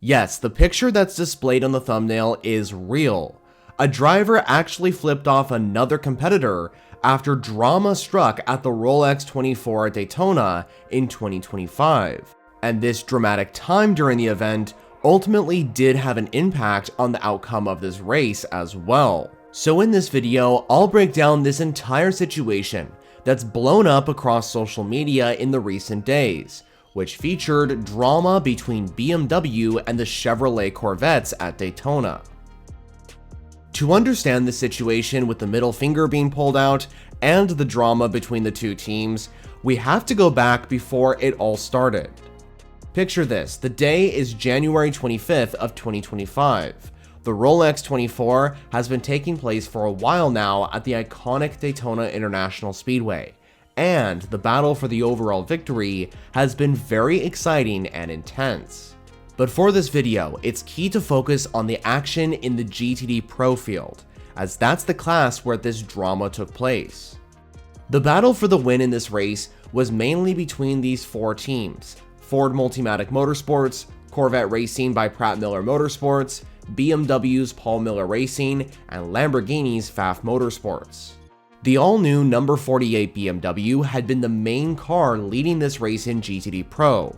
Yes, the picture that's displayed on the thumbnail is real. A driver actually flipped off another competitor after drama struck at the Rolex 24 at Daytona in 2025. And this dramatic time during the event ultimately did have an impact on the outcome of this race as well. So in this video, I'll break down this entire situation that's blown up across social media in the recent days, which featured drama between BMW and the Chevrolet Corvettes at Daytona. To understand the situation with the middle finger being pulled out and the drama between the two teams, we have to go back before it all started. Picture this, the day is January 25th of 2025. The Rolex 24 has been taking place for a while now at the iconic Daytona International Speedway, and the battle for the overall victory has been very exciting and intense. But for this video, it's key to focus on the action in the GTD Pro field, as that's the class where this drama took place. The battle for the win in this race was mainly between these four teams: Ford Multimatic Motorsports, Corvette Racing by Pratt Miller Motorsports, BMW's Paul Miller Racing, and Lamborghini's Pfaff Motorsports. The all-new number 48 BMW had been the main car leading this race in GTD Pro,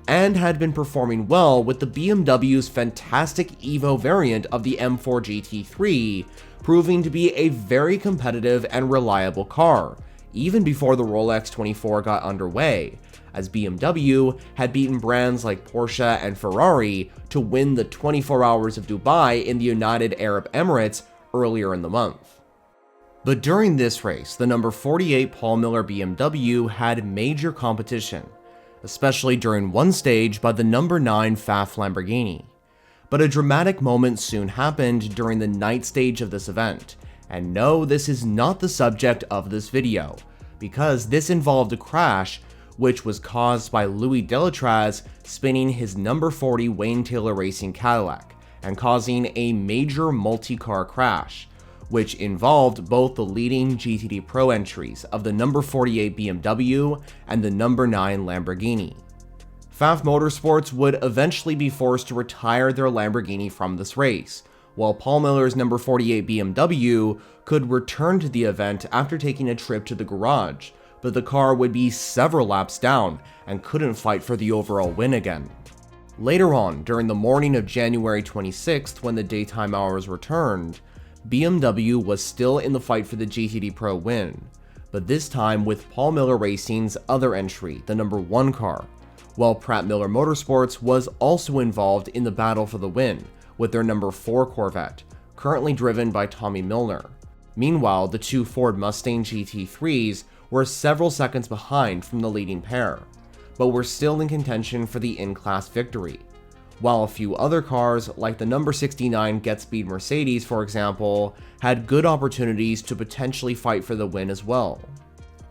and had been performing well with the BMW's fantastic Evo variant of the M4 GT3 proving to be a very competitive and reliable car, even before the Rolex 24 got underway, as BMW had beaten brands like Porsche and Ferrari to win the 24 Hours of Dubai in the United Arab Emirates earlier in the month. But during this race, the number 48 Paul Miller BMW had major competition, especially during one stage by the number 9 Pfaff Lamborghini. But a dramatic moment soon happened during the night stage of this event, and no, this is not the subject of this video, because this involved a crash which was caused by Louis Delatraz spinning his number 40 Wayne Taylor Racing Cadillac, and causing a major multi-car crash, which involved both the leading GTD Pro entries of the number 48 BMW and the number 9 Lamborghini. Pfaff Motorsports would eventually be forced to retire their Lamborghini from this race, while Paul Miller's number 48 BMW could return to the event after taking a trip to the garage, but the car would be several laps down and couldn't fight for the overall win again. Later on, during the morning of January 26th when the daytime hours returned, BMW was still in the fight for the GTD Pro win, but this time with Paul Miller Racing's other entry, the number 1 car, while Pratt Miller Motorsports was also involved in the battle for the win with their number 4 Corvette, currently driven by Tommy Milner. Meanwhile, the two Ford Mustang GT3s were several seconds behind from the leading pair, but were still in contention for the in-class victory, while a few other cars, like the number 69 Get Speed Mercedes for example, had good opportunities to potentially fight for the win as well.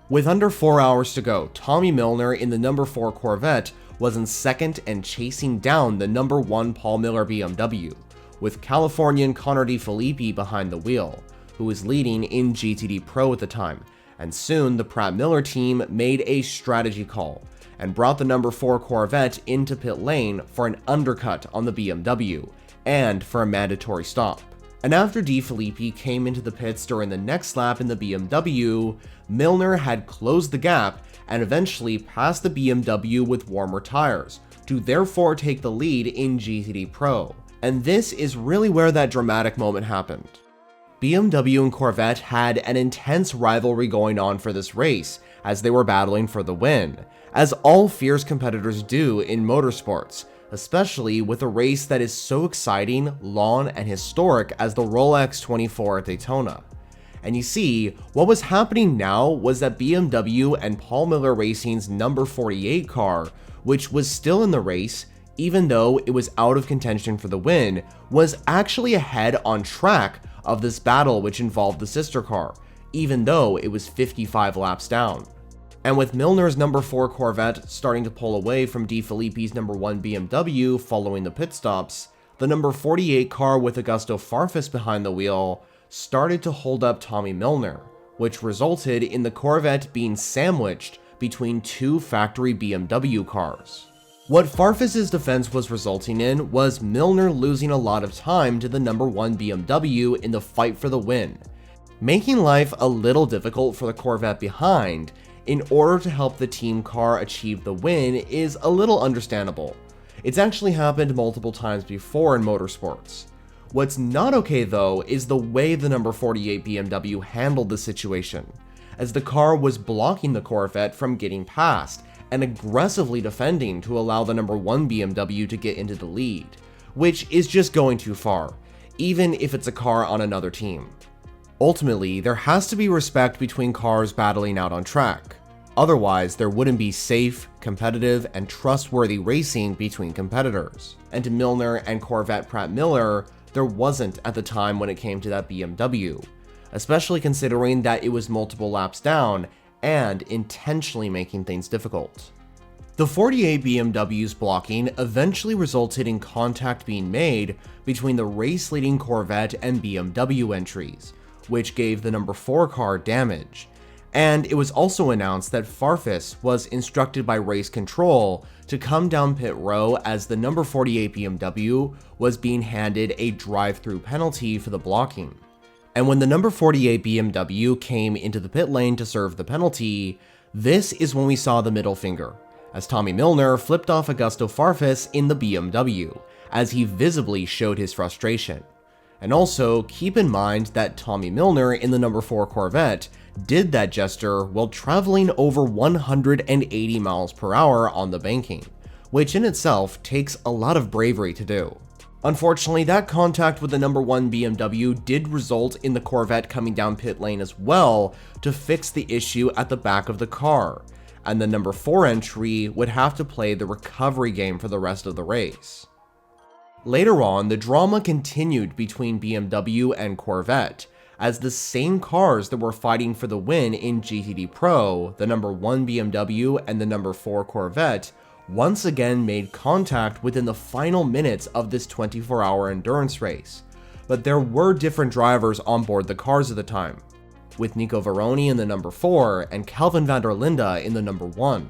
With under 4 hours to go, Tommy Milner in the number 4 Corvette was in second and chasing down the number 1 Paul Miller BMW, with Californian Connor DeFilippi behind the wheel, who was leading in GTD Pro at the time, and soon the Pratt Miller team made a strategy call and brought the number 4 Corvette into pit lane for an undercut on the BMW, and for a mandatory stop. And after DeFilippi came into the pits during the next lap in the BMW, Milner had closed the gap and eventually passed the BMW with warmer tires, to therefore take the lead in GTD Pro. And this is really where that dramatic moment happened. BMW and Corvette had an intense rivalry going on for this race, as they were battling for the win, as all fierce competitors do in motorsports, especially with a race that is so exciting, long, and historic as the Rolex 24 at Daytona. And you see, what was happening now was that BMW and Paul Miller Racing's number 48 car, which was still in the race, even though it was out of contention for the win, was actually ahead on track of this battle which involved the sister car, even though it was 55 laps down. And with Milner's number 4 Corvette starting to pull away from DeFilippi's number 1 BMW following the pit stops, the number 48 car with Augusto Farfus behind the wheel started to hold up Tommy Milner, which resulted in the Corvette being sandwiched between two factory BMW cars. What Farfus's defense was resulting in was Milner losing a lot of time to the number 1 BMW in the fight for the win, making life a little difficult for the Corvette behind in order to help the team car achieve the win is a little understandable. It's actually happened multiple times before in motorsports. What's not okay though is the way the number 48 BMW handled the situation, as the car was blocking the Corvette from getting past and aggressively defending to allow the number 1 BMW to get into the lead, which is just going too far, even if it's a car on another team. Ultimately, there has to be respect between cars battling out on track. Otherwise, there wouldn't be safe, competitive, and trustworthy racing between competitors. And to Milner and Corvette Pratt Miller, there wasn't at the time when it came to that BMW, especially considering that it was multiple laps down and intentionally making things difficult. The 48 BMW's blocking eventually resulted in contact being made between the race-leading Corvette and BMW entries, which gave the number 4 car damage. And it was also announced that Farfus was instructed by race control to come down pit row as the number 48 BMW was being handed a drive-through penalty for the blocking. And when the number 48 BMW came into the pit lane to serve the penalty, this is when we saw the middle finger, as Tommy Milner flipped off Augusto Farfus in the BMW, as he visibly showed his frustration. And also, keep in mind that Tommy Milner in the number 4 Corvette did that gesture while traveling over 180 miles per hour on the banking, which in itself takes a lot of bravery to do. Unfortunately, that contact with the number 1 BMW did result in the Corvette coming down pit lane as well to fix the issue at the back of the car, and the number 4 entry would have to play the recovery game for the rest of the race. Later on, the drama continued between BMW and Corvette, as the same cars that were fighting for the win in GTD Pro, the number 1 BMW and the number 4 Corvette, once again made contact within the final minutes of this 24-hour endurance race. But there were different drivers on board the cars at the time, with Nico Varroni in the number 4 and Kelvin van der Linde in the number 1.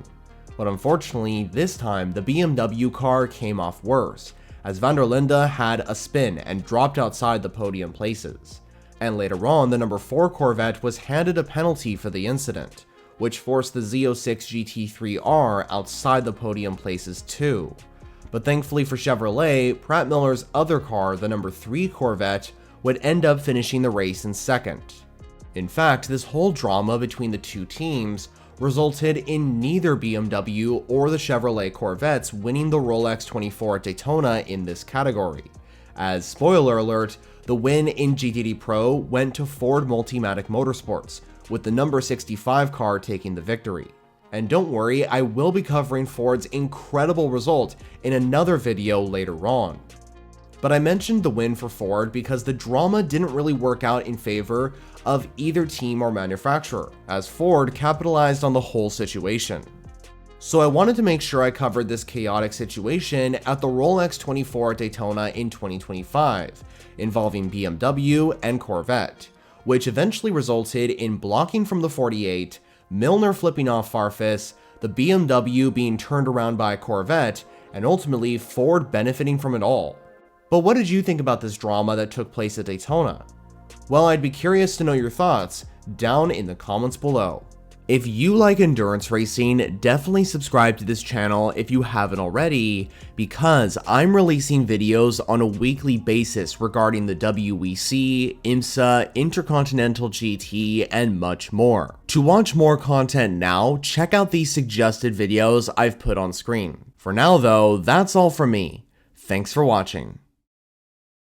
But unfortunately, this time the BMW car came off worse, as van der Linde had a spin and dropped outside the podium places. And later on, the number 4 Corvette was handed a penalty for the incident, which forced the Z06 GT3R outside the podium places too. But thankfully for Chevrolet, Pratt Miller's other car, the number 3 Corvette, would end up finishing the race in second. In fact, this whole drama between the two teams resulted in neither BMW or the Chevrolet Corvettes winning the Rolex 24 at Daytona in this category, as, spoiler alert, the win in GTD Pro went to Ford Multimatic Motorsports, with the number 65 car taking the victory. And don't worry, I will be covering Ford's incredible result in another video later on. But I mentioned the win for Ford because the drama didn't really work out in favor of either team or manufacturer, as Ford capitalized on the whole situation. So I wanted to make sure I covered this chaotic situation at the Rolex 24 at Daytona in 2025, involving BMW and Corvette, which eventually resulted in blocking from the 48, Milner flipping off Farfus, the BMW being turned around by Corvette, and ultimately Ford benefiting from it all. But what did you think about this drama that took place at Daytona? Well, I'd be curious to know your thoughts down in the comments below. If you like endurance racing, definitely subscribe to this channel if you haven't already, because I'm releasing videos on a weekly basis regarding the WEC, IMSA, Intercontinental GT, and much more. To watch more content now, check out these suggested videos I've put on screen. For now though, that's all from me. Thanks for watching.